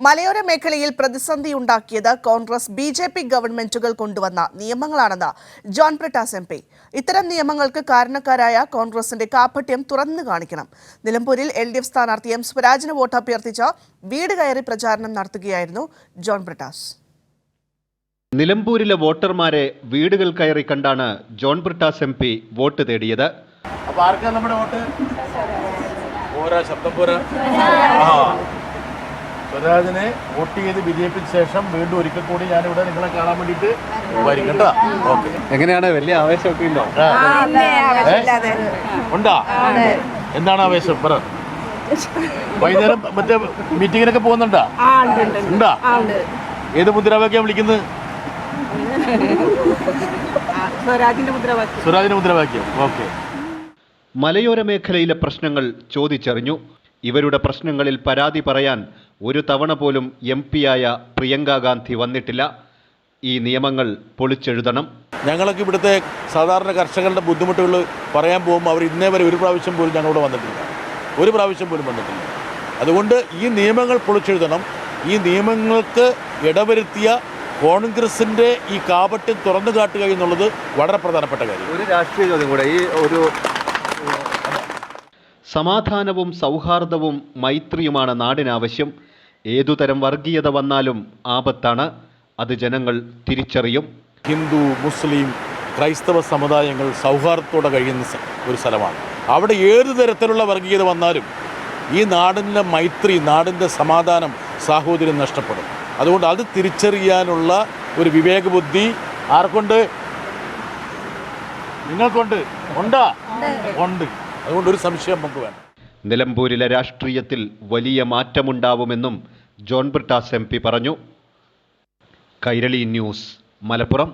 മലയോര മേഖലയിൽ പ്രതിസന്ധിയുണ്ടാക്കിയത് കോൺഗ്രസ് ബി.ജെ.പി. ഗവൺമെന്റുകൾ കൊണ്ടുവന്ന നിയമങ്ങളാണെന്ന് ജോൺ ബ്രിട്ടാസ് എം.പി. ഇത്തരം നിയമങ്ങൾക്ക് കാരണക്കാരായ കോൺഗ്രസിന്റെ കാപട്യം തുറന്നു കാണിക്കണം. നിലമ്പൂരിൽ എൽ.ഡി.എഫ്. സ്ഥാനാർത്ഥി എം. സ്വരാജിന് വോട്ട് അഭ്യർത്ഥിച്ച് വീട് കയറി പ്രചാരണം നടത്തുകയായിരുന്നു ജോൺ ബ്രിട്ടാസ്. നിലമ്പൂരിലെ വോട്ടർമാരെ വീടുകൾ കയറി കണ്ടാണ് ജോൺ ബ്രിട്ടാസ് എം.പി. വോട്ട് തേടിയത്. സ്വരാജിനെ വോട്ട് ചെയ്ത് വിജയിപ്പിച്ച ശേഷം വീണ്ടും ഒരിക്കൽ കൂടി ഞാനിവിടെ നിങ്ങളെ കാണാൻ വേണ്ടിയിട്ട് വരും കേട്ടോ. ഓക്കെ, എങ്ങനെയാണ്? വലിയ ആവേശമൊക്കെ ഉണ്ടോ? ഉണ്ടാ? എന്താണ് ആവേശം? പറ. വൈകുന്നേരം മറ്റേ മീറ്റിങ്ങിനൊക്കെ പോകുന്നുണ്ടാ? ഉണ്ടാ? ഏത് മുദ്രാവാക്യം വിളിക്കുന്നത്? സ്വരാജിന്റെ മുദ്രാവാക്യം. ഓക്കെ. മലയോര മേഖലയിലെ പ്രശ്നങ്ങൾ ചോദിച്ചറിഞ്ഞു. ഇവരുടെ പ്രശ്നങ്ങളിൽ പരാതി പറയാൻ ഒരു തവണ പോലും എം.പിയായ പ്രിയങ്ക ഗാന്ധി വന്നിട്ടില്ല. ഈ നിയമങ്ങൾ പൊളിച്ചെഴുതണം. ഞങ്ങളൊക്കെ ഇവിടുത്തെ സാധാരണ കർഷകരുടെ ബുദ്ധിമുട്ടുകൾ പറയാൻ പോകുമ്പോൾ അവർ ഇന്നേ വരെ ഒരു പ്രാവശ്യം പോലും ഞങ്ങളോട് വന്നിട്ടില്ല. ഒരു പ്രാവശ്യം പോലും വന്നിട്ടില്ല. അതുകൊണ്ട് ഈ നിയമങ്ങൾ പൊളിച്ചെഴുതണം. ഈ നിയമങ്ങൾക്ക് ഇടവരുത്തിയ കോൺഗ്രസിൻ്റെ ഈ കാപട്യം തുറന്നു കാട്ടുക എന്നുള്ളത് വളരെ പ്രധാനപ്പെട്ട കാര്യം. ഒരു രാഷ്ട്രീയ ചോദ്യം കൂടെ. ഈ ഒരു സമാധാനവും സൗഹാർദ്ദവും മൈത്രിയുമാണ് നാടിനാവശ്യം. ഏതുതരം വർഗീയത വന്നാലും ആപത്താണ്. അത് ജനങ്ങൾ തിരിച്ചറിയും. ഹിന്ദു, മുസ്ലിം, ക്രൈസ്തവ സമുദായങ്ങൾ സൗഹാർദ്ദത്തോടെ കഴിയുന്ന ഒരു സ്ഥലമാണ്. അവിടെ ഏതു തരത്തിലുള്ള വർഗീയത വന്നാലും ഈ നാടിൻ്റെ മൈത്രി, നാടിൻ്റെ സമാധാനം, സാഹോദര്യം നഷ്ടപ്പെടും. അതുകൊണ്ട് അത് തിരിച്ചറിയാനുള്ള ഒരു വിവേകബുദ്ധി ആർക്കുണ്ട്? നിങ്ങൾക്കുണ്ട്. ഉണ്ടാ? ഉണ്ട്. അതുകൊണ്ട് ഒരു സംശയം നമുക്ക് വേണം. നിലമ്പൂരിലെ രാഷ്ട്രീയത്തിൽ വലിയ മാറ്റമുണ്ടാവുമെന്നും ജോൺ ബ്രിട്ടാസ് എം.പി. പറഞ്ഞു. കൈരളി ന്യൂസ്, മലപ്പുറം.